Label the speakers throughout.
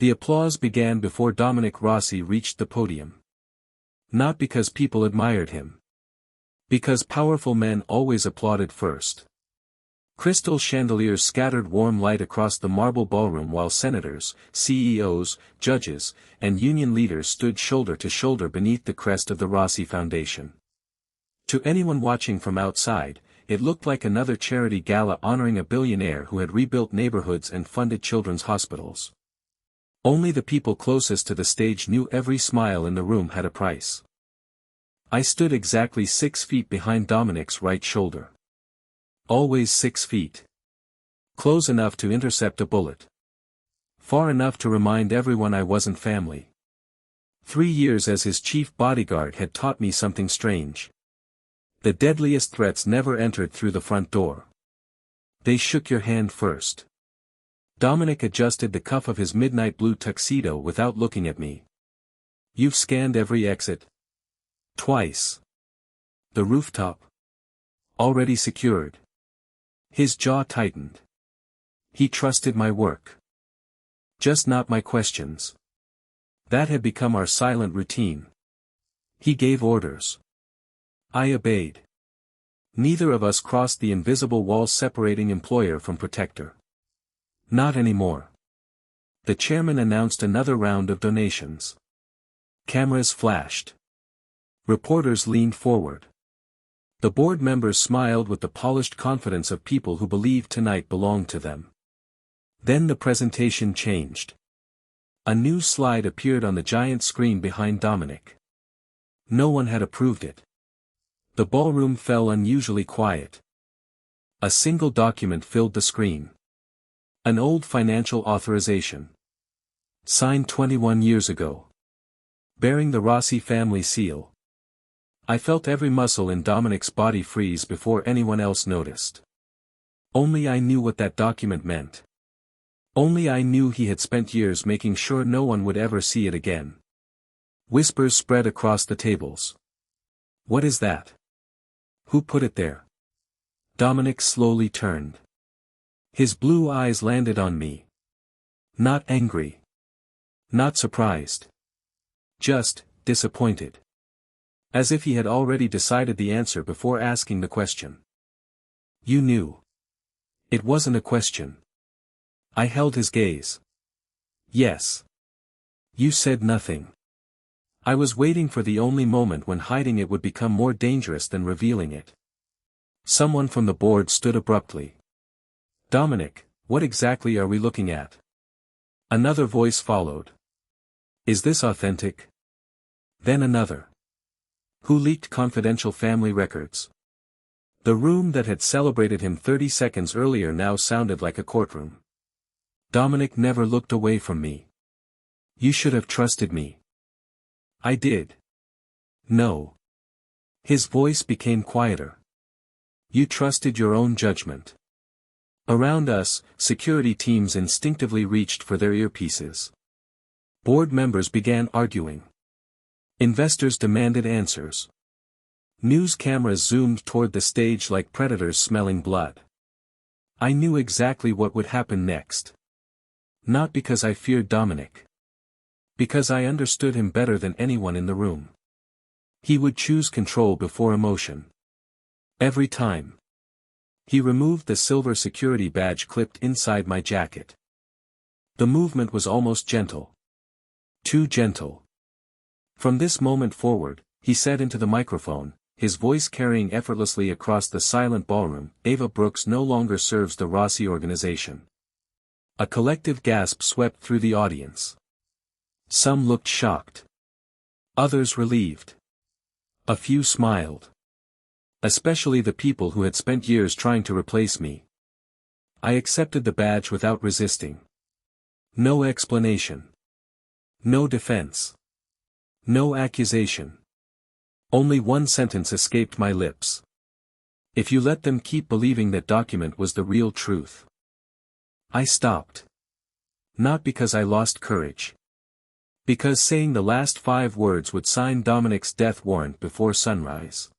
Speaker 1: The applause began before Dominic Rossi reached the podium. Not because people admired him. Because powerful men always applauded first. Crystal chandeliers scattered warm light across the marble ballroom while senators, CEOs, judges, and union leaders stood shoulder to shoulder beneath the crest of the Rossi Foundation. To anyone watching from outside, it looked like another charity gala honoring a billionaire who had rebuilt neighborhoods and funded children's hospitals. Only the people closest to the stage knew every smile in the room had a price. I stood exactly 6 feet behind Dominic's right shoulder. Always 6 feet. Close enough to intercept a bullet. Far enough to remind everyone I wasn't family. 3 years as his chief bodyguard had taught me something strange. The deadliest threats never entered through the front door. They shook your hand first. Dominic adjusted the cuff of his midnight blue tuxedo without looking at me. You've scanned every exit. Twice. The rooftop. Already secured. His jaw tightened. He trusted my work. Just not my questions. That had become our silent routine. He gave orders. I obeyed. Neither of us crossed the invisible wall separating employer from protector. Not anymore. The chairman announced another round of donations. Cameras flashed. Reporters leaned forward. The board members smiled with the polished confidence of people who believed tonight belonged to them. Then the presentation changed. A new slide appeared on the giant screen behind Dominic. No one had approved it. The ballroom fell unusually quiet. A single document filled the screen. An old financial authorization. Signed 21 years ago. Bearing the Rossi family seal. I felt every muscle in Dominic's body freeze before anyone else noticed. Only I knew what that document meant. Only I knew he had spent years making sure no one would ever see it again. Whispers spread across the tables. What is that? Who put it there? Dominic slowly turned. His blue eyes landed on me. Not angry. Not surprised. Just disappointed. As if he had already decided the answer before asking the question. You knew. It wasn't a question. I held his gaze. Yes. You said nothing. I was waiting for the only moment when hiding it would become more dangerous than revealing it. Someone from the board stood abruptly. Dominic, what exactly are we looking at? Another voice followed. Is this authentic? Then another. Who leaked confidential family records? The room that had celebrated him 30 seconds earlier now sounded like a courtroom. Dominic never looked away from me. You should have trusted me. I did. No. His voice became quieter. You trusted your own judgment. Around us, security teams instinctively reached for their earpieces. Board members began arguing. Investors demanded answers. News cameras zoomed toward the stage like predators smelling blood. I knew exactly what would happen next. Not because I feared Dominic. Because I understood him better than anyone in the room. He would choose control before emotion. Every time. He removed the silver security badge clipped inside my jacket. The movement was almost gentle. Too gentle. From this moment forward, he said into the microphone, his voice carrying effortlessly across the silent ballroom, Ava Brooks no longer serves the Rossi organization. A collective gasp swept through the audience. Some looked shocked. Others relieved. A few smiled. Especially the people who had spent years trying to replace me. I accepted the badge without resisting. No explanation. No defense. No accusation. Only one sentence escaped my lips. If you let them keep believing that document was the real truth. I stopped. Not because I lost courage. Because saying the last 5 words would sign Dominic's death warrant before sunrise.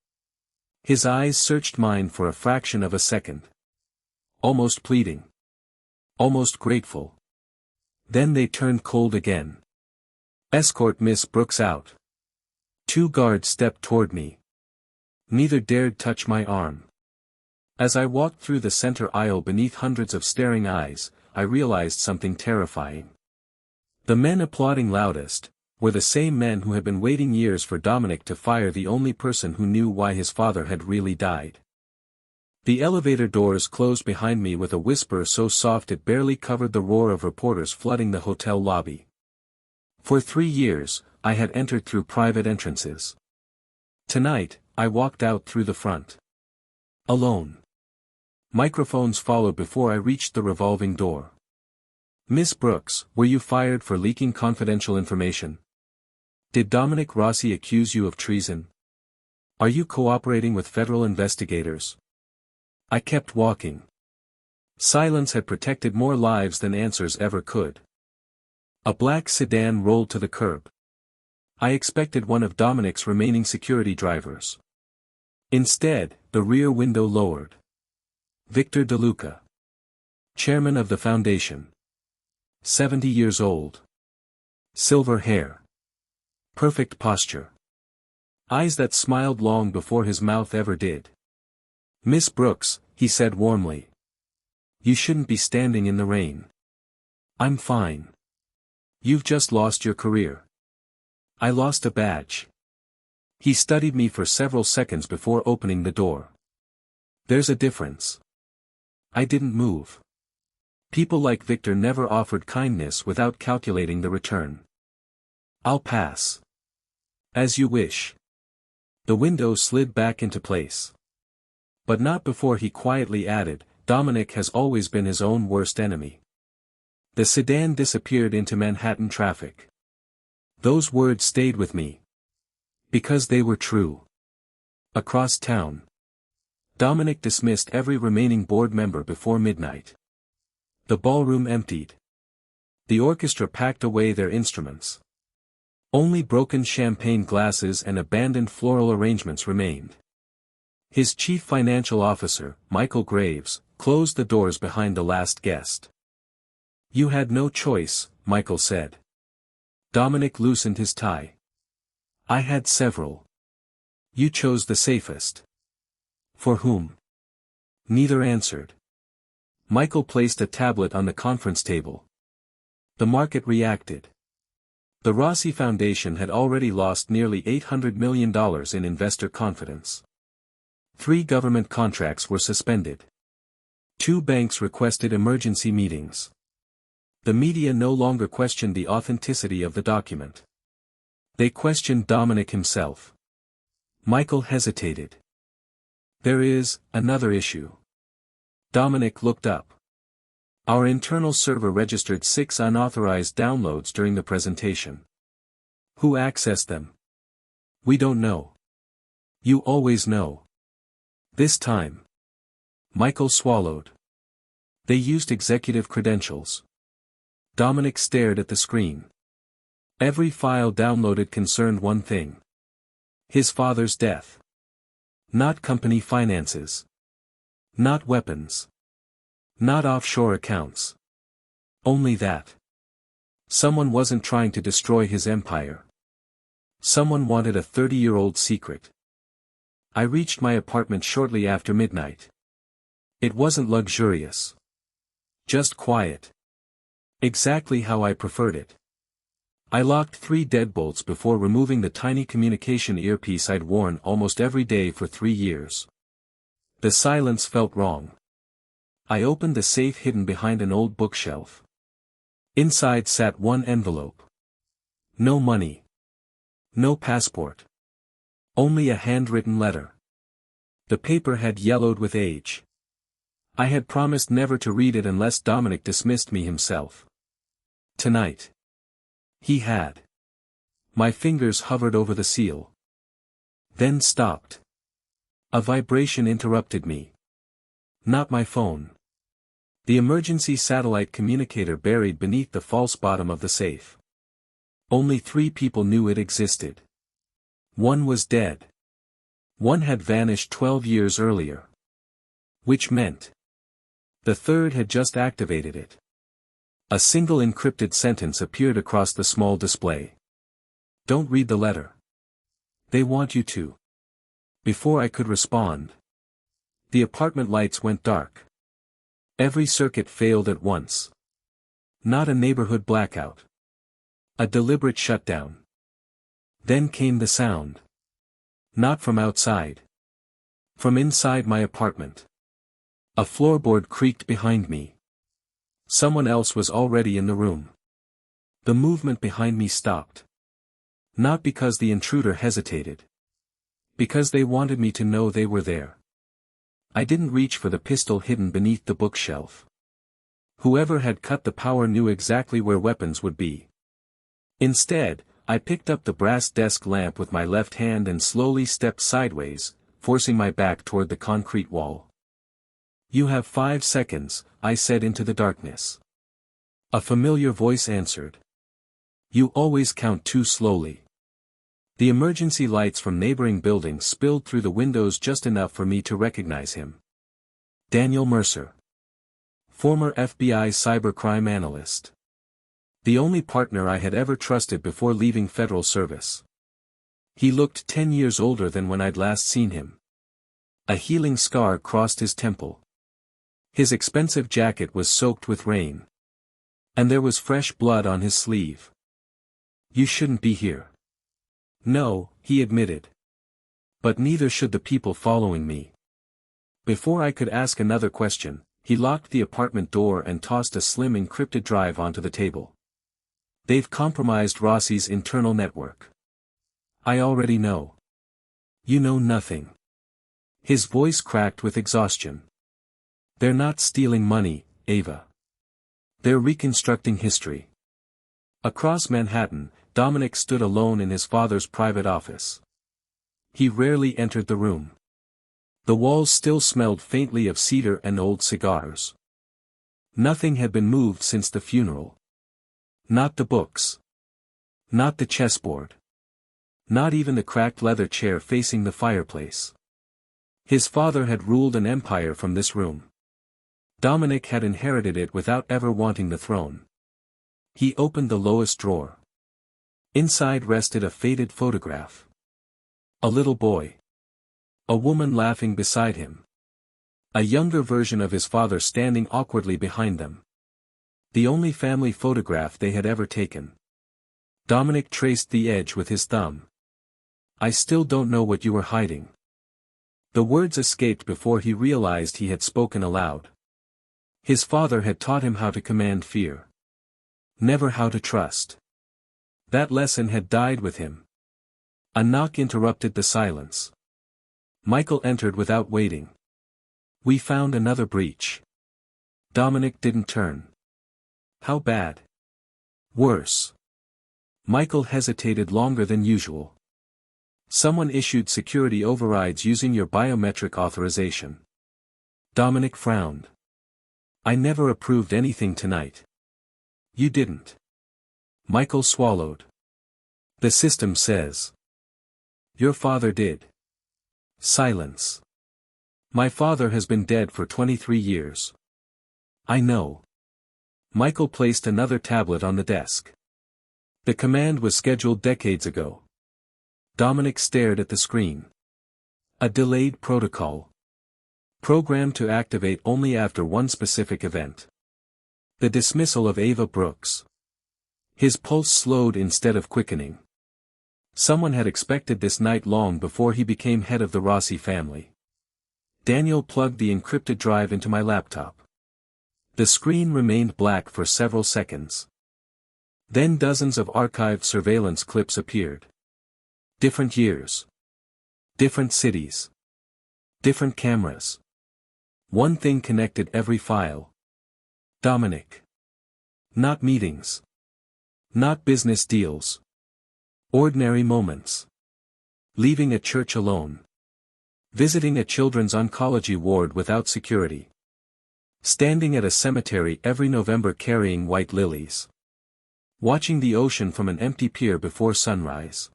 Speaker 1: His eyes searched mine for a fraction of a second. Almost pleading. Almost grateful. Then they turned cold again. "Escort Miss Brooks out." 2 guards stepped toward me. Neither dared touch my arm. As I walked through the center aisle beneath hundreds of staring eyes, I realized something terrifying. The men applauding loudest were the same men who had been waiting years for Dominic to fire the only person who knew why his father had really died. The elevator doors closed behind me with a whisper so soft it barely covered the roar of reporters flooding the hotel lobby. For 3 years, I had entered through private entrances. Tonight, I walked out through the front. Alone. Microphones followed before I reached the revolving door. "Miss Brooks, were you fired for leaking confidential information? Did Dominic Rossi accuse you of treason? Are you cooperating with federal investigators?" I kept walking. Silence had protected more lives than answers ever could. A black sedan rolled to the curb. I expected one of Dominic's remaining security drivers. Instead, the rear window lowered. Victor DeLuca. Chairman of the foundation. 70 years old. Silver hair. Perfect posture. Eyes that smiled long before his mouth ever did. "Miss Brooks," he said warmly. "You shouldn't be standing in the rain." "I'm fine. You've just lost your career." "I lost a badge." He studied me for several seconds before opening the door. "There's a difference." I didn't move. People like Victor never offered kindness without calculating the return. "I'll pass." "As you wish." The window slid back into place. But not before he quietly added, "Dominic has always been his own worst enemy." The sedan disappeared into Manhattan traffic. Those words stayed with me. Because they were true. Across town. Dominic dismissed every remaining board member before midnight. The ballroom emptied. The orchestra packed away their instruments. Only broken champagne glasses and abandoned floral arrangements remained. His chief financial officer, Michael Graves, closed the doors behind the last guest. "You had no choice," Michael said. Dominic loosened his tie. "I had several. You chose the safest." "For whom?" Neither answered. Michael placed a tablet on the conference table. The market reacted. The Rossi Foundation had already lost nearly $800 million in investor confidence. 3 government contracts were suspended. 2 banks requested emergency meetings. The media no longer questioned the authenticity of the document. They questioned Dominic himself. Michael hesitated. "There is another issue." Dominic looked up. "Our internal server registered 6 unauthorized downloads during the presentation. Who accessed them?" "We don't know." "You always know." "This time." Michael swallowed. "They used executive credentials." Dominic stared at the screen. Every file downloaded concerned one thing. His father's death. Not company finances. Not weapons. Not offshore accounts. Only that. Someone wasn't trying to destroy his empire. Someone wanted a 30-year-old secret. I reached my apartment shortly after midnight. It wasn't luxurious. Just quiet. Exactly how I preferred it. I locked 3 deadbolts before removing the tiny communication earpiece I'd worn almost every day for 3 years. The silence felt wrong. I opened the safe hidden behind an old bookshelf. Inside sat one envelope. No money. No passport. Only a handwritten letter. The paper had yellowed with age. I had promised never to read it unless Dominic dismissed me himself. Tonight. He had. My fingers hovered over the seal. Then stopped. A vibration interrupted me. Not my phone. The emergency satellite communicator buried beneath the false bottom of the safe. Only 3 people knew it existed. One was dead. One had vanished 12 years earlier. Which meant the third had just activated it. A single encrypted sentence appeared across the small display. Don't read the letter. They want you to. Before I could respond, the apartment lights went dark. Every circuit failed at once. Not a neighborhood blackout. A deliberate shutdown. Then came the sound. Not from outside. From inside my apartment. A floorboard creaked behind me. Someone else was already in the room. The movement behind me stopped. Not because the intruder hesitated. Because they wanted me to know they were there. I didn't reach for the pistol hidden beneath the bookshelf. Whoever had cut the power knew exactly where weapons would be. Instead, I picked up the brass desk lamp with my left hand and slowly stepped sideways, forcing my back toward the concrete wall. You have 5 seconds, I said into the darkness. A familiar voice answered. You always count too slowly. The emergency lights from neighboring buildings spilled through the windows just enough for me to recognize him. Daniel Mercer. Former FBI cybercrime analyst. The only partner I had ever trusted before leaving federal service. He looked 10 years older than when I'd last seen him. A healing scar crossed his temple. His expensive jacket was soaked with rain. And there was fresh blood on his sleeve. You shouldn't be here. No, he admitted. But neither should the people following me. Before I could ask another question, he locked the apartment door and tossed a slim encrypted drive onto the table. They've compromised Rossi's internal network. I already know. You know nothing. His voice cracked with exhaustion. They're not stealing money, Ava. They're reconstructing history. Across Manhattan, Dominic stood alone in his father's private office. He rarely entered the room. The walls still smelled faintly of cedar and old cigars. Nothing had been moved since the funeral. Not the books. Not the chessboard. Not even the cracked leather chair facing the fireplace. His father had ruled an empire from this room. Dominic had inherited it without ever wanting the throne. He opened the lowest drawer. Inside rested a faded photograph. A little boy. A woman laughing beside him. A younger version of his father standing awkwardly behind them. The only family photograph they had ever taken. Dominic traced the edge with his thumb. I still don't know what you were hiding. The words escaped before he realized he had spoken aloud. His father had taught him how to command fear. Never how to trust. That lesson had died with him. A knock interrupted the silence. Michael entered without waiting. We found another breach. Dominic didn't turn. How bad? Worse. Michael hesitated longer than usual. Someone issued security overrides using your biometric authorization. Dominic frowned. I never approved anything tonight. You didn't. Michael swallowed. The system says. Your father did. Silence. My father has been dead for 23 years. I know. Michael placed another tablet on the desk. The command was scheduled decades ago. Dominic stared at the screen. A delayed protocol. Programmed to activate only after one specific event. The dismissal of Ava Brooks. His pulse slowed instead of quickening. Someone had expected this night long before he became head of the Rossi family. Daniel plugged the encrypted drive into my laptop. The screen remained black for several seconds. Then dozens of archived surveillance clips appeared. Different years. Different cities. Different cameras. One thing connected every file. Dominic. Not meetings. Not business deals. Ordinary moments. Leaving a church alone. Visiting a children's oncology ward without security. Standing at a cemetery every November carrying white lilies. Watching the ocean from an empty pier before sunrise.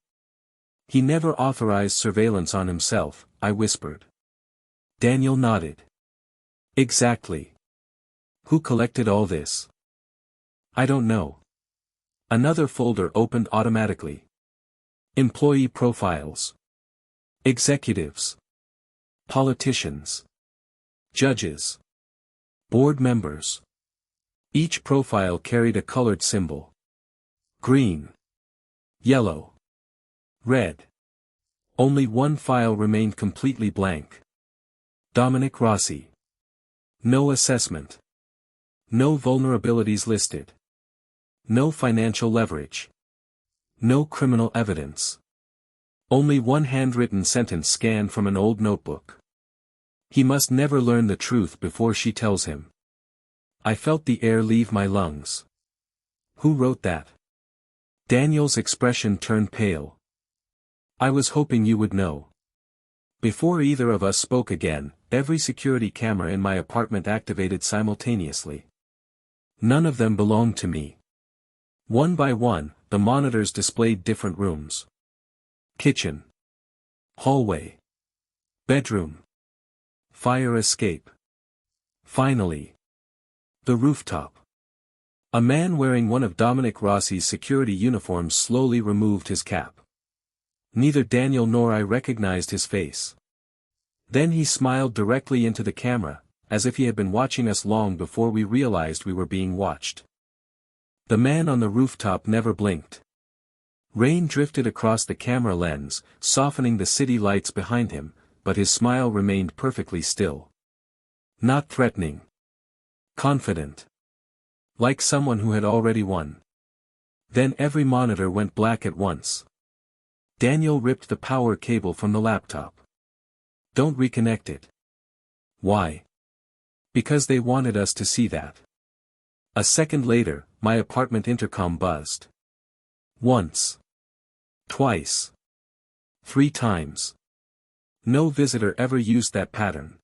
Speaker 1: He never authorized surveillance on himself, I whispered. Daniel nodded. Exactly. Who collected all this? I don't know. Another folder opened automatically. Employee profiles. Executives. Politicians. Judges. Board members. Each profile carried a colored symbol. Green. Yellow. Red. Only one file remained completely blank. Dominic Rossi. No assessment. No vulnerabilities listed. No financial leverage. No criminal evidence. Only one handwritten sentence scanned from an old notebook. He must never learn the truth before she tells him. I felt the air leave my lungs. Who wrote that? Daniel's expression turned pale. I was hoping you would know. Before either of us spoke again, every security camera in my apartment activated simultaneously. None of them belonged to me. One by one, the monitors displayed different rooms. Kitchen. Hallway. Bedroom. Fire escape. Finally. The rooftop. A man wearing one of Dominic Rossi's security uniforms slowly removed his cap. Neither Daniel nor I recognized his face. Then he smiled directly into the camera, as if he had been watching us long before we realized we were being watched. The man on the rooftop never blinked. Rain drifted across the camera lens, softening the city lights behind him, but his smile remained perfectly still. Not threatening. Confident. Like someone who had already won. Then every monitor went black at once. Daniel ripped the power cable from the laptop. Don't reconnect it. Why? Because they wanted us to see that. A second later, my apartment intercom buzzed. Once. Twice. 3 times. No visitor ever used that pattern.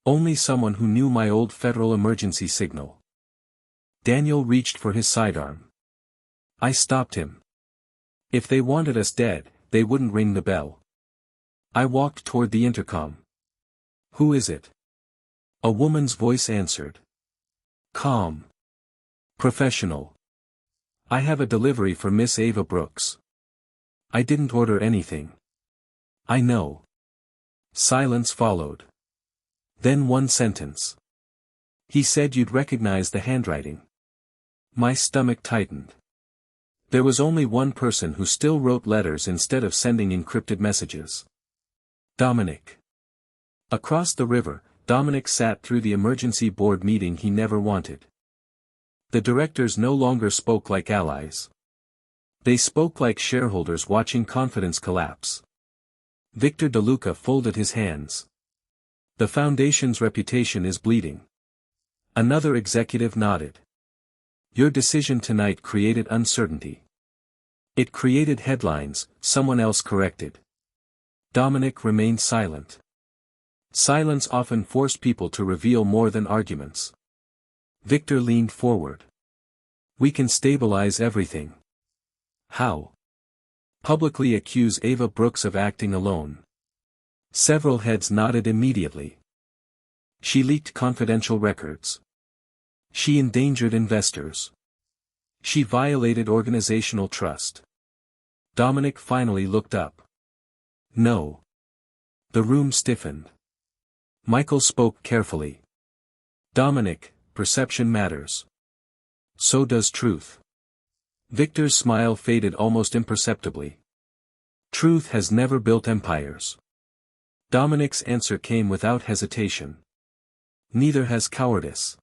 Speaker 1: Only someone who knew my old federal emergency signal. Daniel reached for his sidearm. I stopped him. If they wanted us dead, they wouldn't ring the bell. I walked toward the intercom. Who is it? A woman's voice answered. Calm. Professional. I have a delivery for Miss Ava Brooks. I didn't order anything. I know. Silence followed. Then one sentence. He said you'd recognize the handwriting. My stomach tightened. There was only one person who still wrote letters instead of sending encrypted messages. Dominic. Across the river, Dominic sat through the emergency board meeting he never wanted. The directors no longer spoke like allies. They spoke like shareholders watching confidence collapse. Victor DeLuca folded his hands. The foundation's reputation is bleeding. Another executive nodded. Your decision tonight created uncertainty. It created headlines, someone else corrected. Dominic remained silent. Silence often forced people to reveal more than arguments. Victor leaned forward. We can stabilize everything. How? Publicly accuse Ava Brooks of acting alone. Several heads nodded immediately. She leaked confidential records. She endangered investors. She violated organizational trust. Dominic finally looked up. No. The room stiffened. Michael spoke carefully. Dominic, perception matters. So does truth. Victor's smile faded almost imperceptibly. Truth has never built empires. Dominic's answer came without hesitation. Neither has cowardice.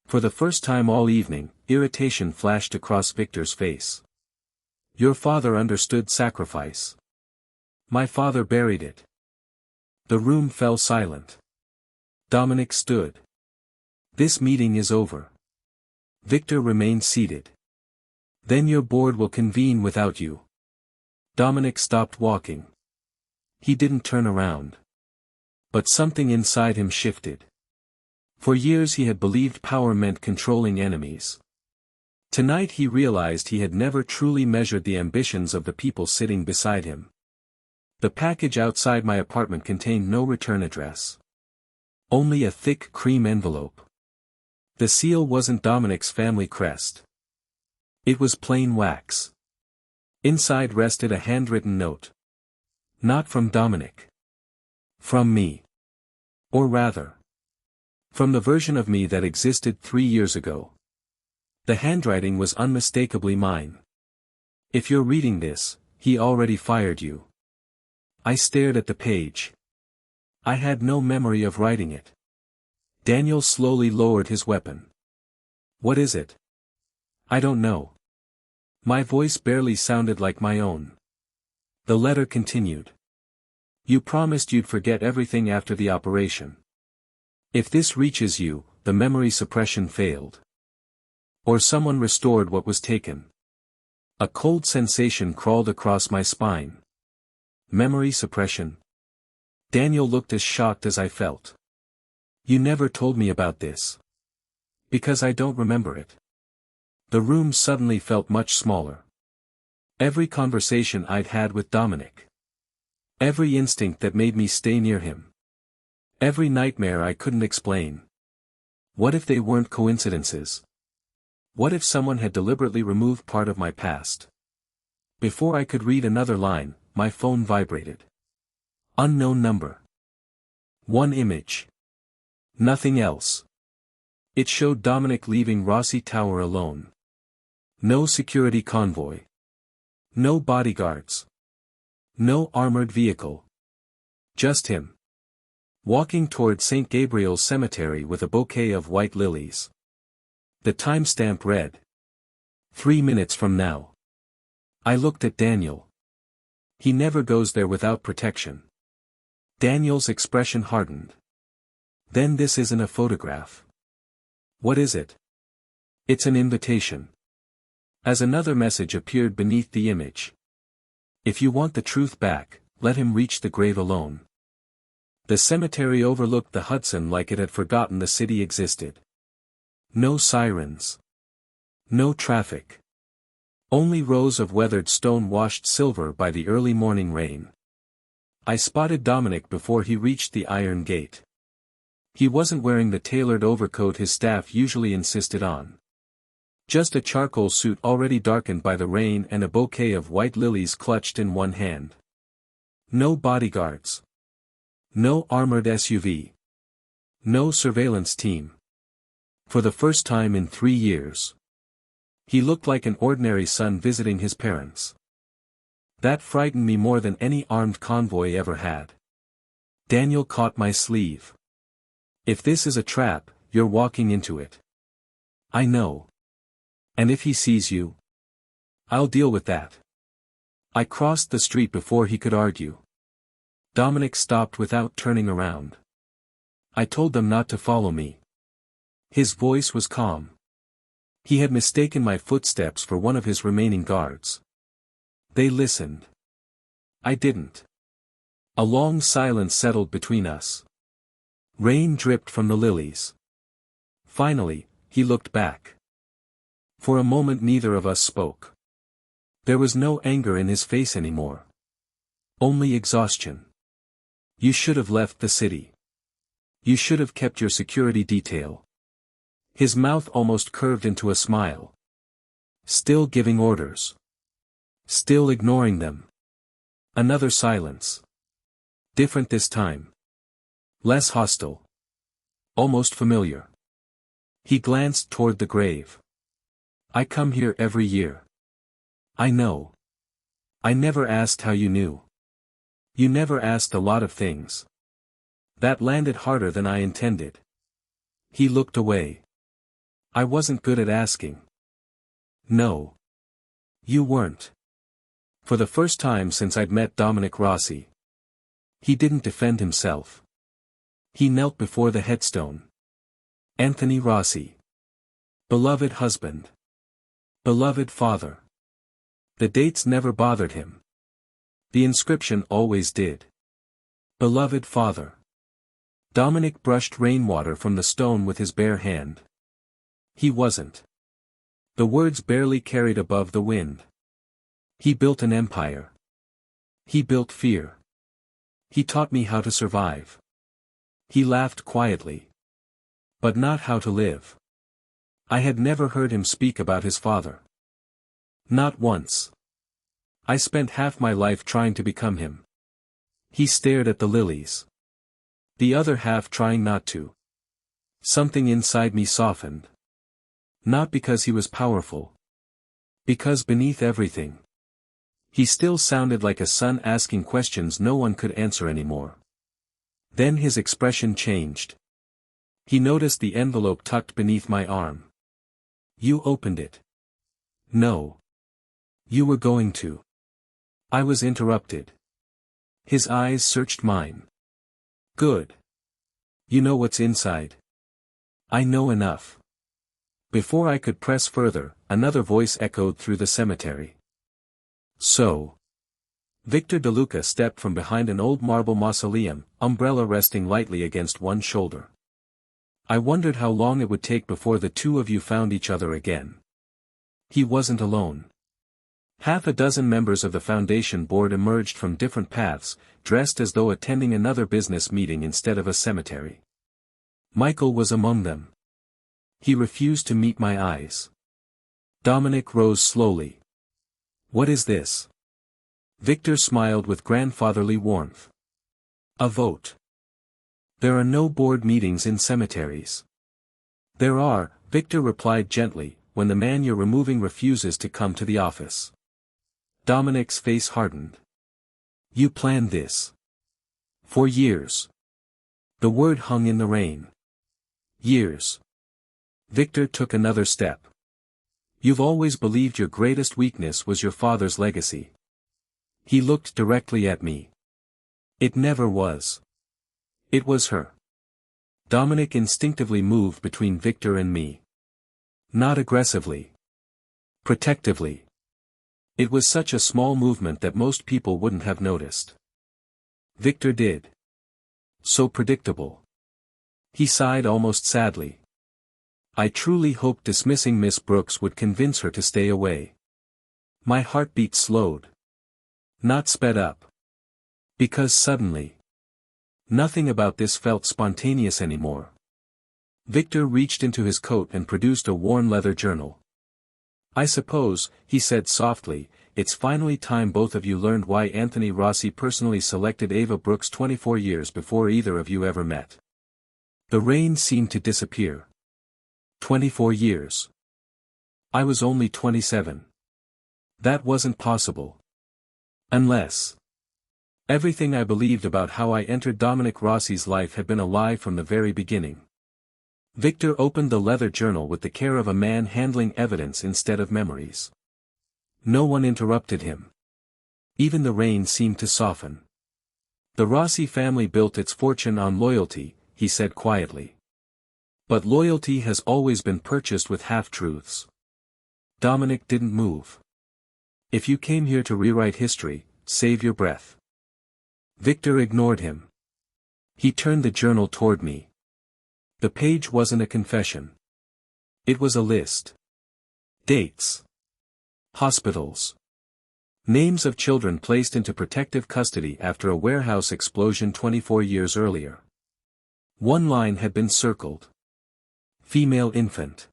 Speaker 1: For the first time all evening, irritation flashed across Victor's face. Your father understood sacrifice. My father buried it. The room fell silent. Dominic stood. This meeting is over. Victor remained seated. Then your board will convene without you. Dominic stopped walking. He didn't turn around. But something inside him shifted. For years he had believed power meant controlling enemies. Tonight he realized he had never truly measured the ambitions of the people sitting beside him. The package outside my apartment contained no return address. Only a thick cream envelope. The seal wasn't Dominic's family crest. It was plain wax. Inside rested a handwritten note. Not from Dominic. From me. Or rather, from the version of me that existed 3 years ago. The handwriting was unmistakably mine. If you're reading this, he already fired you. I stared at the page. I had no memory of writing it. Daniel slowly lowered his weapon. What is it? I don't know. My voice barely sounded like my own. The letter continued. You promised you'd forget everything after the operation. If this reaches you, the memory suppression failed. Or someone restored what was taken. A cold sensation crawled across my spine. Memory suppression? Daniel looked as shocked as I felt. You never told me about this. Because I don't remember it. The room suddenly felt much smaller. Every conversation I'd had with Dominic. Every instinct that made me stay near him. Every nightmare I couldn't explain. What if they weren't coincidences? What if someone had deliberately removed part of my past? Before I could read another line, my phone vibrated. Unknown number. One image. Nothing else. It showed Dominic leaving Rossi Tower alone. No security convoy. No bodyguards. No armored vehicle. Just him. Walking toward St. Gabriel's Cemetery with a bouquet of white lilies. The timestamp read. 3 minutes from now. I looked at Daniel. He never goes there without protection. Daniel's expression hardened. Then this isn't a photograph. What is it? It's an invitation. As another message appeared beneath the image. If you want the truth back, let him reach the grave alone. The cemetery overlooked the Hudson like it had forgotten the city existed. No sirens. No traffic. Only rows of weathered stone washed silver by the early morning rain. I spotted Dominic before he reached the iron gate. He wasn't wearing the tailored overcoat his staff usually insisted on. Just a charcoal suit already darkened by the rain and a bouquet of white lilies clutched in one hand. No bodyguards. No armored SUV. No surveillance team. For the first time in 3 years. He looked like an ordinary son visiting his parents. That frightened me more than any armed convoy ever had. Daniel caught my sleeve. If this is a trap, you're walking into it. I know. And if he sees you? I'll deal with that. I crossed the street before he could argue. Dominic stopped without turning around. I told them not to follow me. His voice was calm. He had mistaken my footsteps for one of his remaining guards. They listened. I didn't. A long silence settled between us. Rain dripped from the lilies. Finally, he looked back. For a moment neither of us spoke. There was no anger in his face anymore. Only exhaustion. You should have left the city. You should have kept your security detail. His mouth almost curved into a smile. Still giving orders. Still ignoring them. Another silence. Different this time. Less hostile. Almost familiar. He glanced toward the grave. I come here every year. I know. I never asked how you knew. You never asked a lot of things. That landed harder than I intended. He looked away. I wasn't good at asking. No. You weren't. For the first time since I'd met Dominic Rossi. He didn't defend himself. He knelt before the headstone. Anthony Rossi. Beloved husband. Beloved father. The dates never bothered him. The inscription always did. Beloved father. Dominic brushed rainwater from the stone with his bare hand. He wasn't. The words barely carried above the wind. He built an empire. He built fear. He taught me how to survive. He laughed quietly. But not how to live. I had never heard him speak about his father. Not once. I spent half my life trying to become him. He stared at the lilies. The other half trying not to. Something inside me softened. Not because he was powerful. Because beneath everything, he still sounded like a son asking questions no one could answer anymore. Then his expression changed. He noticed the envelope tucked beneath my arm. You opened it. No. You were going to. I was interrupted. His eyes searched mine. Good. You know what's inside. I know enough. Before I could press further, another voice echoed through the cemetery. So. Victor DeLuca stepped from behind an old marble mausoleum, umbrella resting lightly against one shoulder. I wondered how long it would take before the two of you found each other again. He wasn't alone. Half a dozen members of the foundation board emerged from different paths, dressed as though attending another business meeting instead of a cemetery. Michael was among them. He refused to meet my eyes. Dominic rose slowly. What is this? Victor smiled with grandfatherly warmth. A vote. There are no board meetings in cemeteries. There are, Victor replied gently, when the man you're removing refuses to come to the office. Dominic's face hardened. You planned this. For years. The word hung in the rain. Years. Victor took another step. You've always believed your greatest weakness was your father's legacy. He looked directly at me. It never was. It was her. Dominic instinctively moved between Victor and me. Not aggressively. Protectively. It was such a small movement that most people wouldn't have noticed. Victor did. So predictable. He sighed almost sadly. I truly hoped dismissing Miss Brooks would convince her to stay away. My heartbeat slowed. Not sped up. Because suddenly, nothing about this felt spontaneous anymore. Victor reached into his coat and produced a worn leather journal. I suppose, he said softly, it's finally time both of you learned why Anthony Rossi personally selected Ava Brooks 24 years before either of you ever met. The rain seemed to disappear. 24 years. I was only 27. That wasn't possible. Unless. Everything I believed about how I entered Dominic Rossi's life had been a lie from the very beginning. Victor opened the leather journal with the care of a man handling evidence instead of memories. No one interrupted him. Even the rain seemed to soften. The Rossi family built its fortune on loyalty, he said quietly. But loyalty has always been purchased with half-truths. Dominic didn't move. If you came here to rewrite history, save your breath. Victor ignored him. He turned the journal toward me. The page wasn't a confession. It was a list. Dates. Hospitals. Names of children placed into protective custody after a warehouse explosion 24 years earlier. One line had been circled. Female infant.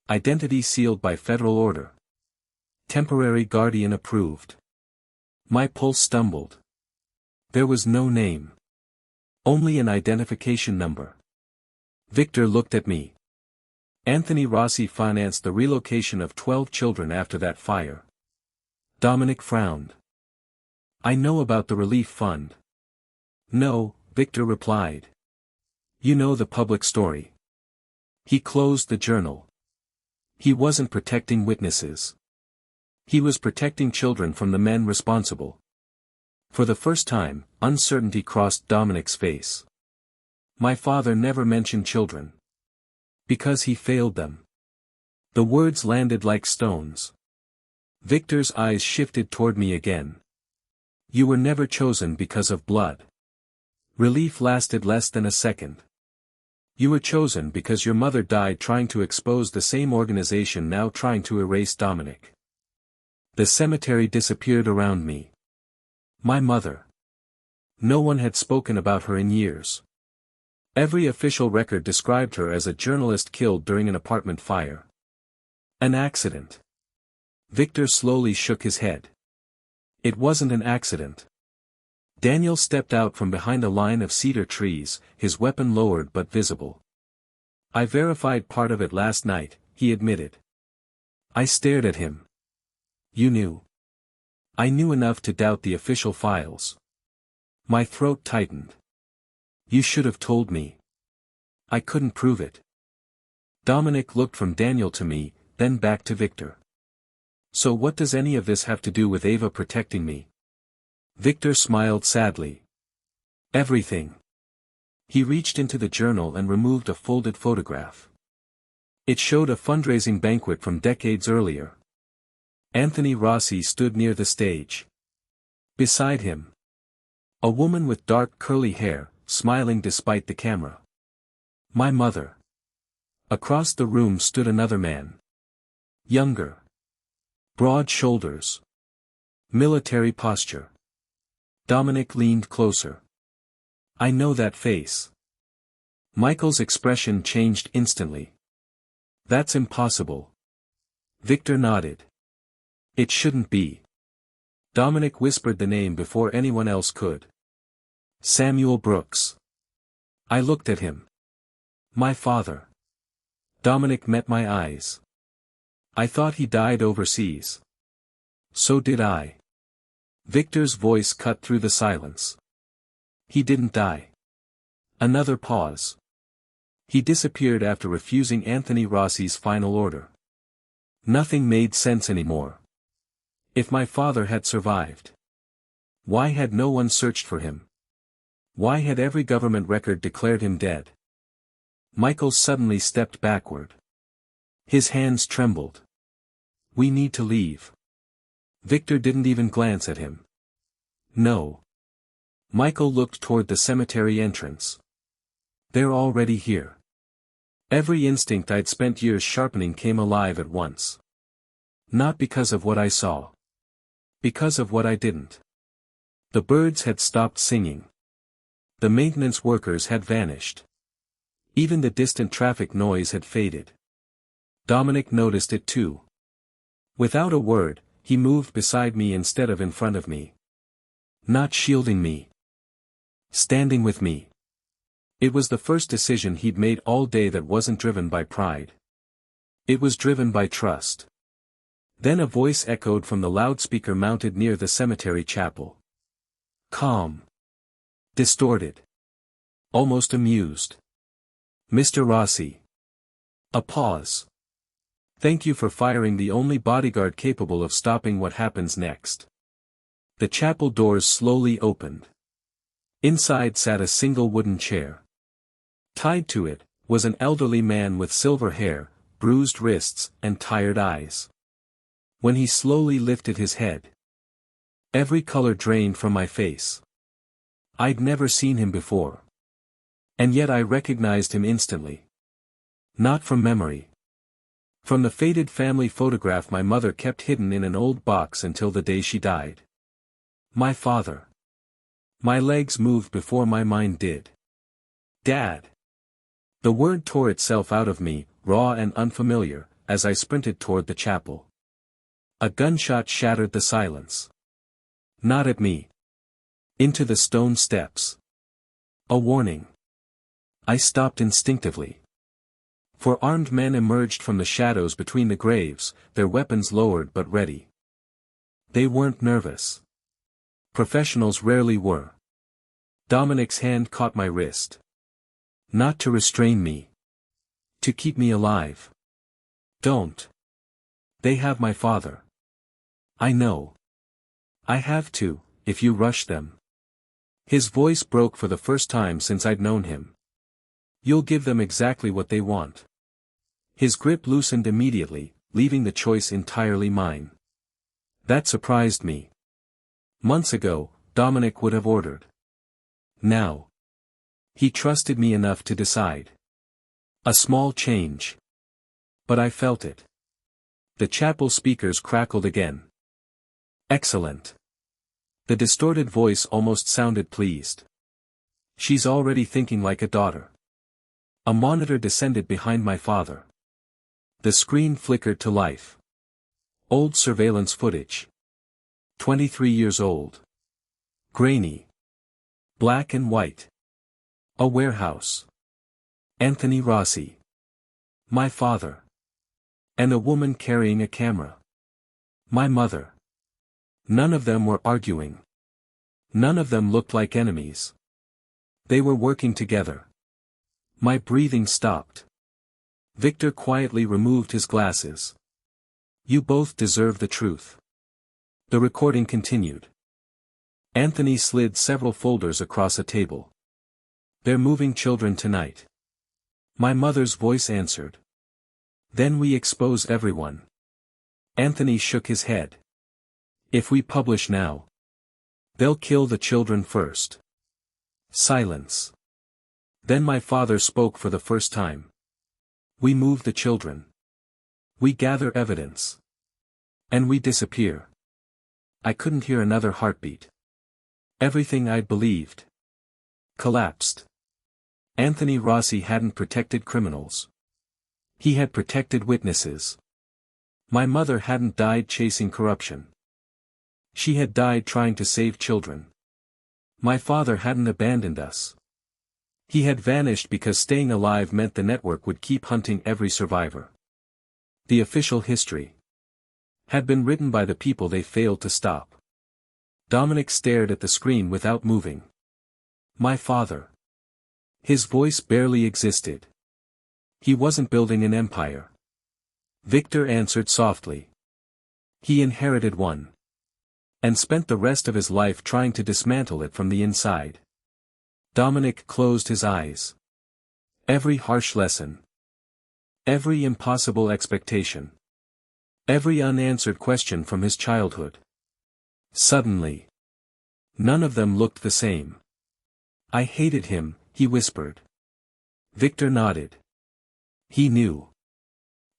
Speaker 1: Identity sealed by federal order. Temporary guardian approved. My pulse stumbled. There was no name. Only an identification number. Victor looked at me. Anthony Rossi financed the relocation of 12 children after that fire. Dominic frowned. I know about the relief fund. No, Victor replied. You know the public story. He closed the journal. He wasn't protecting witnesses. He was protecting children from the men responsible. For the first time, uncertainty crossed Dominic's face. My father never mentioned children. Because he failed them. The words landed like stones. Victor's eyes shifted toward me again. You were never chosen because of blood. Relief lasted less than a second. You were chosen because your mother died trying to expose the same organization now trying to erase Dominic. The cemetery disappeared around me. My mother. No one had spoken about her in years. Every official record described her as a journalist killed during an apartment fire. An accident. Victor slowly shook his head. It wasn't an accident. Daniel stepped out from behind a line of cedar trees, his weapon lowered but visible. I verified part of it last night, he admitted. I stared at him. You knew. I knew enough to doubt the official files. My throat tightened. You should have told me. I couldn't prove it. Dominic looked from Daniel to me, then back to Victor. So what does any of this have to do with Ava protecting me? Victor smiled sadly. Everything. He reached into the journal and removed a folded photograph. It showed a fundraising banquet from decades earlier. Anthony Rossi stood near the stage. Beside him, a woman with dark curly hair, smiling despite the camera. My mother. Across the room stood another man. Younger. Broad shoulders. Military posture. Dominic leaned closer. I know that face. Michael's expression changed instantly. That's impossible. Victor nodded. It shouldn't be. Dominic whispered the name before anyone else could. Samuel Brooks. I looked at him. My father. Dominic met my eyes. I thought he died overseas. So did I. Victor's voice cut through the silence. He didn't die. Another pause. He disappeared after refusing Anthony Rossi's final order. Nothing made sense anymore. If my father had survived, why had no one searched for him? Why had every government record declared him dead? Michael suddenly stepped backward. His hands trembled. We need to leave. Victor didn't even glance at him. No. Michael looked toward the cemetery entrance. They're already here. Every instinct I'd spent years sharpening came alive at once. Not because of what I saw. Because of what I didn't. The birds had stopped singing. The maintenance workers had vanished. Even the distant traffic noise had faded. Dominic noticed it too. Without a word, he moved beside me instead of in front of me. Not shielding me. Standing with me. It was the first decision he'd made all day that wasn't driven by pride. It was driven by trust. Then a voice echoed from the loudspeaker mounted near the cemetery chapel. Calm. Distorted. Almost amused. Mr. Rossi. A pause. Thank you for firing the only bodyguard capable of stopping what happens next. The chapel doors slowly opened. Inside sat a single wooden chair. Tied to it, was an elderly man with silver hair, bruised wrists, and tired eyes. When he slowly lifted his head, every color drained from my face. I'd never seen him before. And yet I recognized him instantly. Not from memory. From the faded family photograph my mother kept hidden in an old box until the day she died. My father. My legs moved before my mind did. Dad. The word tore itself out of me, raw and unfamiliar, as I sprinted toward the chapel. A gunshot shattered the silence. Not at me. Into the stone steps. A warning. I stopped instinctively. Four armed men emerged from the shadows between the graves, their weapons lowered but ready. They weren't nervous. Professionals rarely were. Dominic's hand caught my wrist. Not to restrain me. To keep me alive. Don't. They have my father. I know. I have to, if you rush them. His voice broke for the first time since I'd known him. You'll give them exactly what they want. His grip loosened immediately, leaving the choice entirely mine. That surprised me. Months ago, Dominic would have ordered. Now. He trusted me enough to decide. A small change. But I felt it. The chapel speakers crackled again. Excellent. The distorted voice almost sounded pleased. She's already thinking like a daughter. A monitor descended behind my father. The screen flickered to life. Old surveillance footage. 23 years old. Grainy. Black and white. A warehouse. Anthony Rossi. My father. And a woman carrying a camera. My mother. None of them were arguing. None of them looked like enemies. They were working together. My breathing stopped. Victor quietly removed his glasses. You both deserve the truth. The recording continued. Anthony slid several folders across a table. They're moving children tonight. My mother's voice answered. Then we expose everyone. Anthony shook his head. If we publish now, they'll kill the children first. Silence. Then my father spoke for the first time. We move the children. We gather evidence. And we disappear. I couldn't hear another heartbeat. Everything I'd believed collapsed. Anthony Rossi hadn't protected criminals. He had protected witnesses. My mother hadn't died chasing corruption. She had died trying to save children. My father hadn't abandoned us. He had vanished because staying alive meant the network would keep hunting every survivor. The official history had been written by the people they failed to stop. Dominic stared at the screen without moving. My father. His voice barely existed. He wasn't building an empire. Victor answered softly. He inherited one. And spent the rest of his life trying to dismantle it from the inside. Dominic closed his eyes. Every harsh lesson. Every impossible expectation. Every unanswered question from his childhood. Suddenly. None of them looked the same. I hated him, he whispered. Victor nodded. He knew.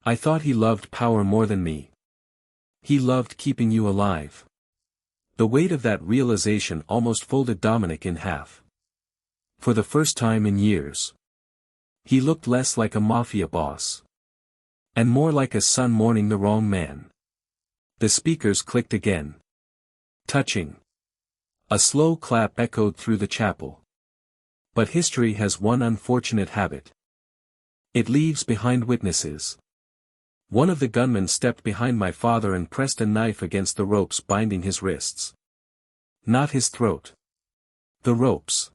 Speaker 1: I thought he loved power more than me. He loved keeping you alive. The weight of that realization almost folded Dominic in half. For the first time in years. He looked less like a mafia boss. And more like a son mourning the wrong man. The speakers clicked again. Touching. A slow clap echoed through the chapel. But history has one unfortunate habit. It leaves behind witnesses. One of the gunmen stepped behind my father and pressed a knife against the ropes binding his wrists. Not his throat. The ropes.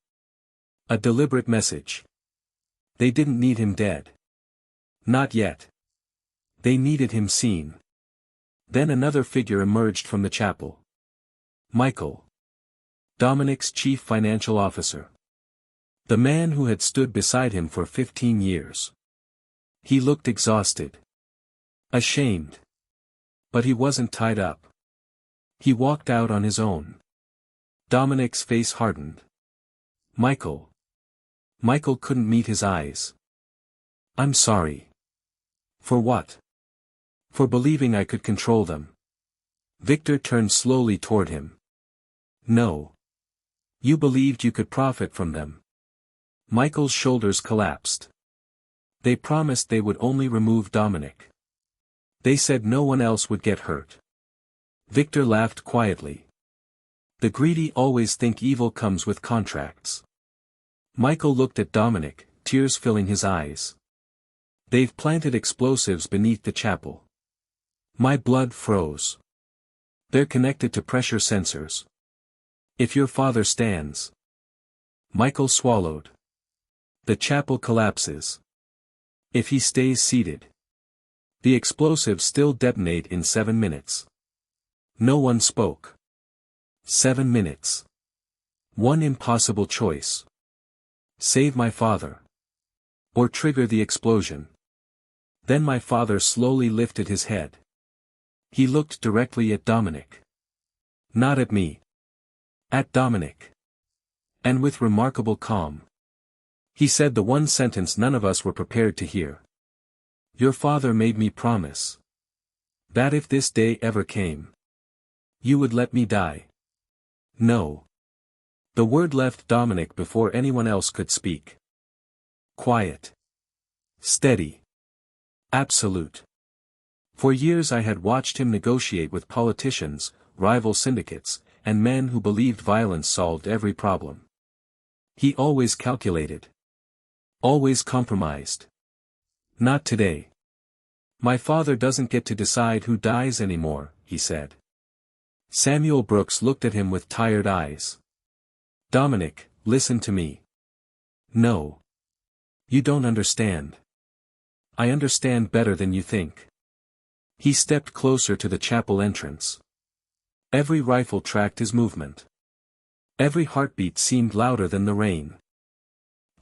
Speaker 1: A deliberate message. They didn't need him dead. Not yet. They needed him seen. Then another figure emerged from the chapel. Michael. Dominic's chief financial officer. The man who had stood beside him for 15 years. He looked exhausted. Ashamed. But he wasn't tied up. He walked out on his own. Dominic's face hardened. Michael. Michael couldn't meet his eyes. I'm sorry. For what? For believing I could control them. Victor turned slowly toward him. No. You believed you could profit from them. Michael's shoulders collapsed. They promised they would only remove Dominic. They said no one else would get hurt. Victor laughed quietly. The greedy always think evil comes with contracts. Michael looked at Dominic, tears filling his eyes. They've planted explosives beneath the chapel. My blood froze. They're connected to pressure sensors. If your father stands. Michael swallowed. The chapel collapses. If he stays seated. The explosives still detonate in 7 minutes. No one spoke. 7 minutes. One impossible choice. Save my father. Or trigger the explosion. Then my father slowly lifted his head. He looked directly at Dominic. Not at me. At Dominic. And with remarkable calm. He said the one sentence none of us were prepared to hear. Your father made me promise. That if this day ever came. You would let me die. No. The word left Dominic before anyone else could speak. Quiet. Steady. Absolute. For years I had watched him negotiate with politicians, rival syndicates, and men who believed violence solved every problem. He always calculated. Always compromised. Not today. My father doesn't get to decide who dies anymore, he said. Samuel Brooks looked at him with tired eyes. Dominic, listen to me. No. You don't understand. I understand better than you think. He stepped closer to the chapel entrance. Every rifle tracked his movement. Every heartbeat seemed louder than the rain.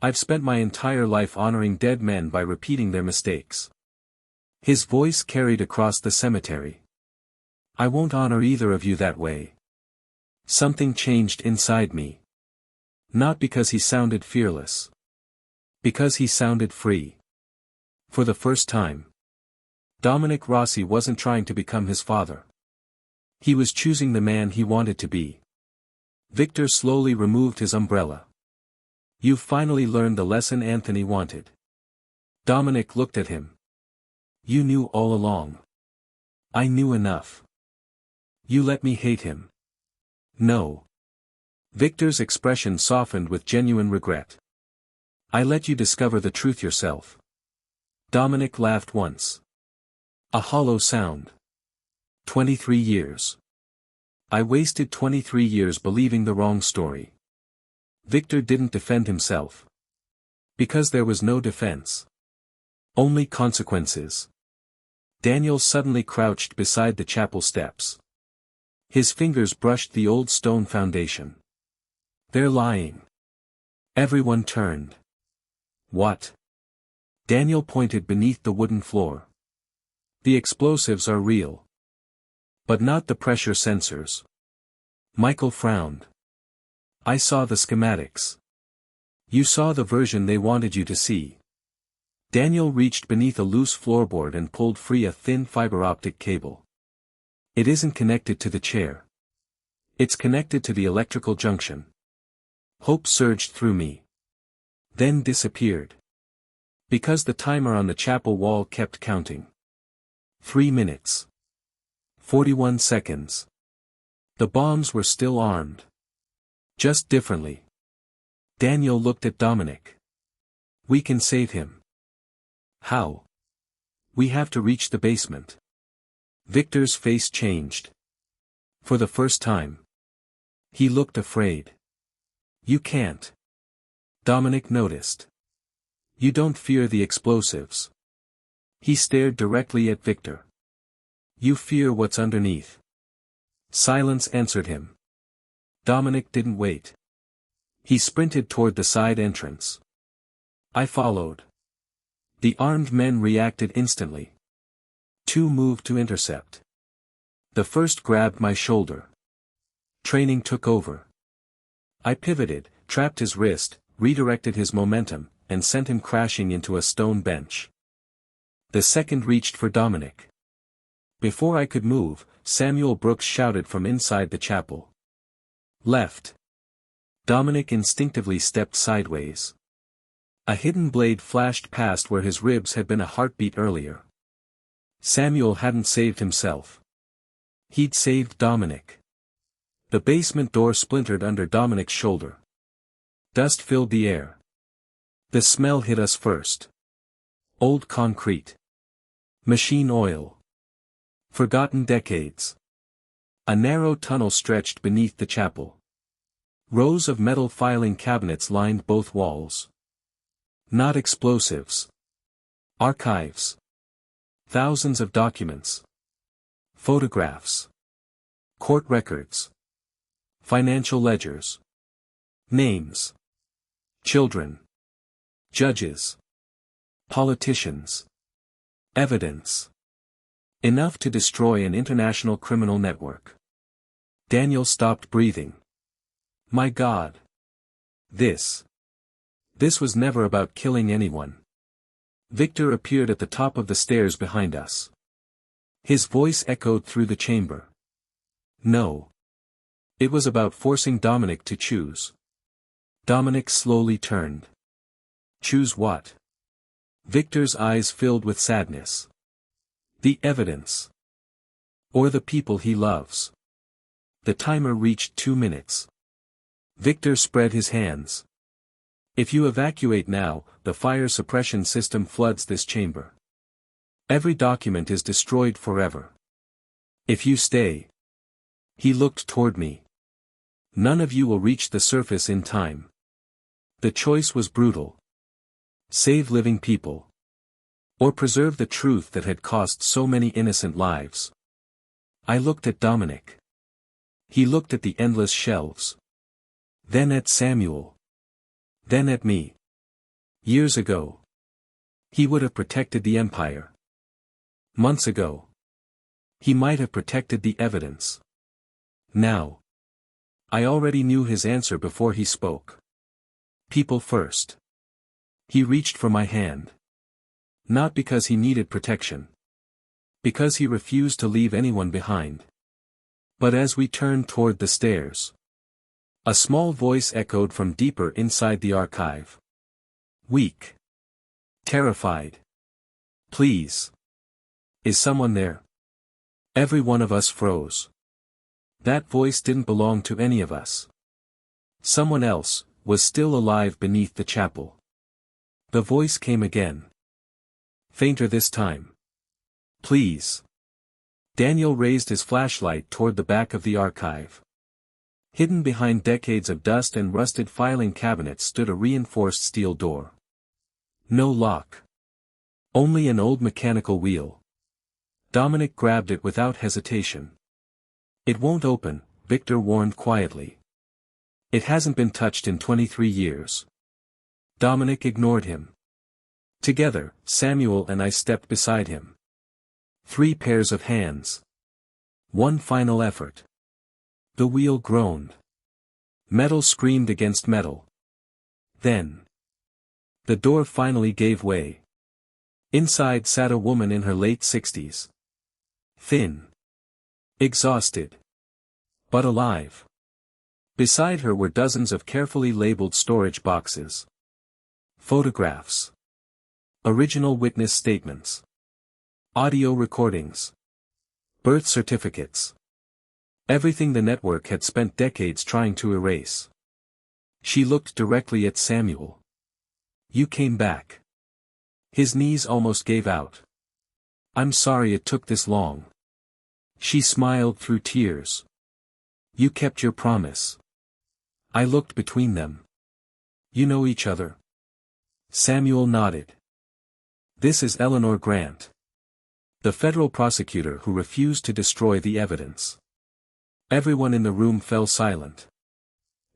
Speaker 1: I've spent my entire life honoring dead men by repeating their mistakes. His voice carried across the cemetery. I won't honor either of you that way. Something changed inside me. Not because he sounded fearless. Because he sounded free. For the first time. Dominic Rossi wasn't trying to become his father. He was choosing the man he wanted to be. Victor slowly removed his umbrella. You've finally learned the lesson Anthony wanted. Dominic looked at him. You knew all along. I knew enough. You let me hate him. No. Victor's expression softened with genuine regret. I let you discover the truth yourself. Dominic laughed once. A hollow sound. 23 years. I wasted 23 years believing the wrong story. Victor didn't defend himself. Because there was no defense. Only consequences. Daniel suddenly crouched beside the chapel steps. His fingers brushed the old stone foundation. They're lying. Everyone turned. What? Daniel pointed beneath the wooden floor. The explosives are real. But not the pressure sensors. Michael frowned. I saw the schematics. You saw the version they wanted you to see. Daniel reached beneath a loose floorboard and pulled free a thin fiber optic cable. It isn't connected to the chair. It's connected to the electrical junction. Hope surged through me. Then disappeared. Because the timer on the chapel wall kept counting. 3 minutes. 41 seconds. The bombs were still armed. Just differently. Daniel looked at Dominic. We can save him. How? We have to reach the basement. Victor's face changed. For the first time. He looked afraid. You can't. Dominic noticed. You don't fear the explosives. He stared directly at Victor. You fear what's underneath. Silence answered him. Dominic didn't wait. He sprinted toward the side entrance. I followed. The armed men reacted instantly. 2 moved to intercept. The first grabbed my shoulder. Training took over. I pivoted, trapped his wrist, redirected his momentum, and sent him crashing into a stone bench. The second reached for Dominic. Before I could move, Samuel Brooks shouted from inside the chapel. Left. Dominic instinctively stepped sideways. A hidden blade flashed past where his ribs had been a heartbeat earlier. Samuel hadn't saved himself. He'd saved Dominic. The basement door splintered under Dominic's shoulder. Dust filled the air. The smell hit us first. Old concrete. Machine oil. Forgotten decades. A narrow tunnel stretched beneath the chapel. Rows of metal filing cabinets lined both walls. Not explosives. Archives. Thousands of documents. Photographs. Court records. Financial ledgers. Names. Children. Judges. Politicians. Evidence. Enough to destroy an international criminal network. Daniel stopped breathing. My God. This was never about killing anyone. Victor appeared at the top of the stairs behind us. His voice echoed through the chamber. No. It was about forcing Dominic to choose. Dominic slowly turned. Choose what? Victor's eyes filled with sadness. The evidence. Or the people he loves. The timer reached 2 minutes. Victor spread his hands. If you evacuate now, the fire suppression system floods this chamber. Every document is destroyed forever. If you stay. He looked toward me. None of you will reach the surface in time. The choice was brutal. Save living people. Or preserve the truth that had cost so many innocent lives. I looked at Dominic. He looked at the endless shelves. Then at Samuel. Then at me. Years ago. He would have protected the empire. Months ago. He might have protected the evidence. Now. I already knew his answer before he spoke. People first. He reached for my hand. Not because he needed protection. Because he refused to leave anyone behind. But as we turned toward the stairs. A small voice echoed from deeper inside the archive. Weak. Terrified. Please. Is someone there? Every one of us froze. That voice didn't belong to any of us. Someone else was still alive beneath the chapel. The voice came again. Fainter this time. Please. Daniel raised his flashlight toward the back of the archive. Hidden behind decades of dust and rusted filing cabinets stood a reinforced steel door. No lock. Only an old mechanical wheel. Dominic grabbed it without hesitation. It won't open, Victor warned quietly. It hasn't been touched in 23 years. Dominic ignored him. Together, Samuel and I stepped beside him. 3 pairs of hands. One final effort. The wheel groaned. Metal screamed against metal. Then. The door finally gave way. Inside sat a woman in her late 60s. Thin. Exhausted. But alive. Beside her were dozens of carefully labeled storage boxes. Photographs. Original witness statements. Audio recordings. Birth certificates. Everything the network had spent decades trying to erase. She looked directly at Samuel. You came back. His knees almost gave out. I'm sorry it took this long. She smiled through tears. You kept your promise. I looked between them. You know each other? Samuel nodded. This is Eleanor Grant. The federal prosecutor who refused to destroy the evidence. Everyone in the room fell silent.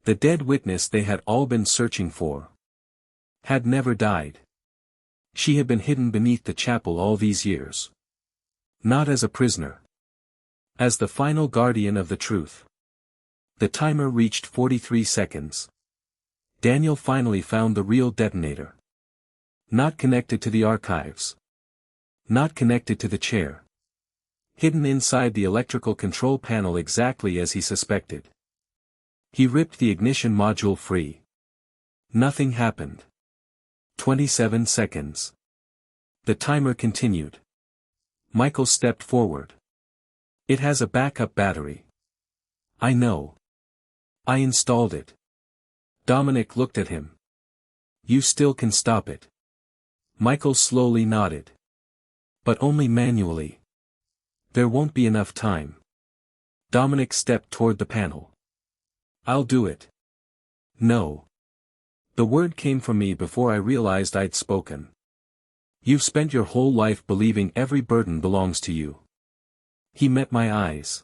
Speaker 1: The dead witness they had all been searching for. Had never died. She had been hidden beneath the chapel all these years. Not as a prisoner. As the final guardian of the truth. The timer reached 43 seconds. Daniel finally found the real detonator. Not connected to the archives. Not connected to the chair. Hidden inside the electrical control panel exactly as he suspected. He ripped the ignition module free. Nothing happened. 27 seconds. The timer continued. Michael stepped forward. It has a backup battery. I know. I installed it. Dominic looked at him. You still can stop it. Michael slowly nodded. But only manually. There won't be enough time. Dominic stepped toward the panel. I'll do it. No. The word came from me before I realized I'd spoken. You've spent your whole life believing every burden belongs to you. He met my eyes.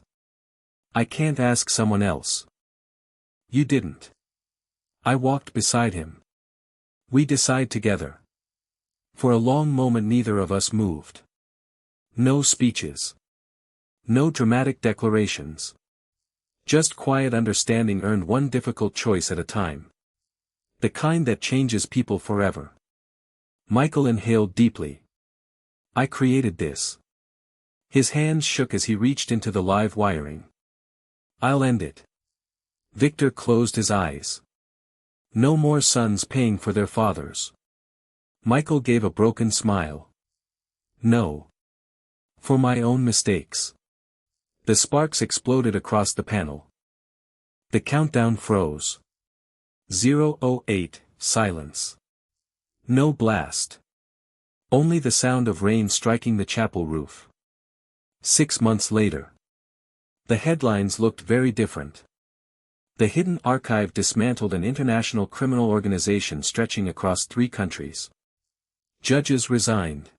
Speaker 1: I can't ask someone else. You didn't. I walked beside him. We decide together. For a long moment neither of us moved. No speeches. No dramatic declarations. Just quiet understanding earned one difficult choice at a time. The kind that changes people forever. Michael inhaled deeply. I created this. His hands shook as he reached into the live wiring. I'll end it. Victor closed his eyes. No more sons paying for their fathers. Michael gave a broken smile. No. For my own mistakes. The sparks exploded across the panel. The countdown froze. 0:08, silence. No blast. Only the sound of rain striking the chapel roof. 6 months later. The headlines looked very different. The Hidden Archive dismantled an international criminal organization stretching across 3 countries. Judges resigned.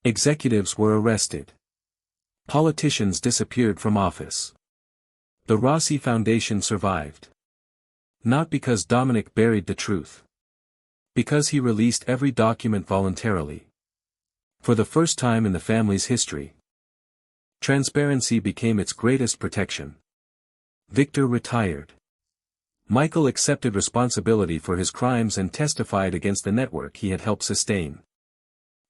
Speaker 1: Executives were arrested. Politicians disappeared from office. The Rossi Foundation survived. Not because Dominic buried the truth. Because he released every document voluntarily. For the first time in the family's history, transparency became its greatest protection. Victor retired. Michael accepted responsibility for his crimes and testified against the network he had helped sustain.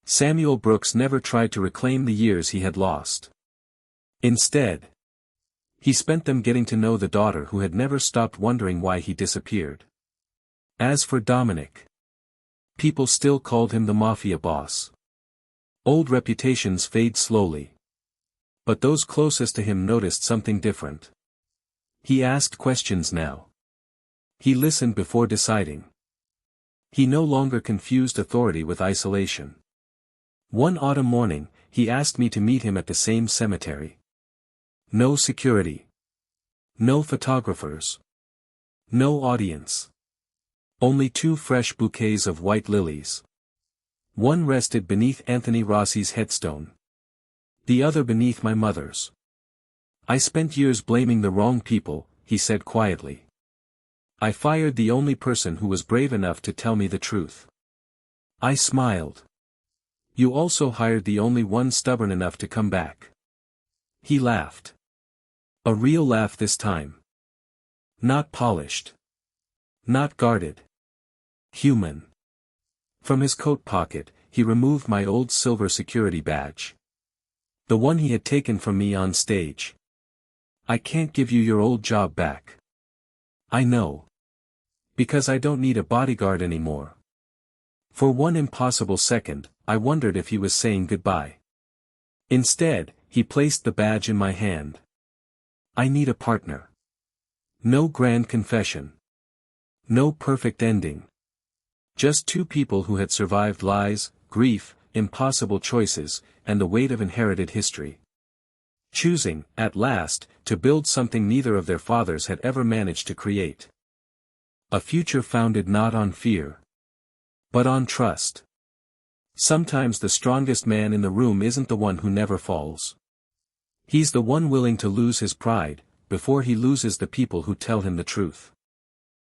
Speaker 1: Samuel Brooks never tried to reclaim the years he had lost. Instead, he spent them getting to know the daughter who had never stopped wondering why he disappeared. As for Dominic, people still called him the Mafia Boss. Old reputations fade slowly. But those closest to him noticed something different. He asked questions now. He listened before deciding. He no longer confused authority with isolation. One autumn morning, he asked me to meet him at the same cemetery. No security. No photographers. No audience. Only 2 fresh bouquets of white lilies. One rested beneath Anthony Rossi's headstone. The other beneath my mother's. I spent years blaming the wrong people, he said quietly. I fired the only person who was brave enough to tell me the truth. I smiled. You also hired the only one stubborn enough to come back. He laughed. A real laugh this time. Not polished. Not guarded. Human. From his coat pocket, he removed my old silver security badge. The one he had taken from me on stage. I can't give you your old job back. I know. Because I don't need a bodyguard anymore. For one impossible second, I wondered if he was saying goodbye. Instead, he placed the badge in my hand. I need a partner. No grand confession. No perfect ending. Just 2 people who had survived lies, grief, impossible choices, and the weight of inherited history. Choosing, at last, to build something neither of their fathers had ever managed to create. A future founded not on fear, but on trust. Sometimes the strongest man in the room isn't the one who never falls. He's the one willing to lose his pride, before he loses the people who tell him the truth.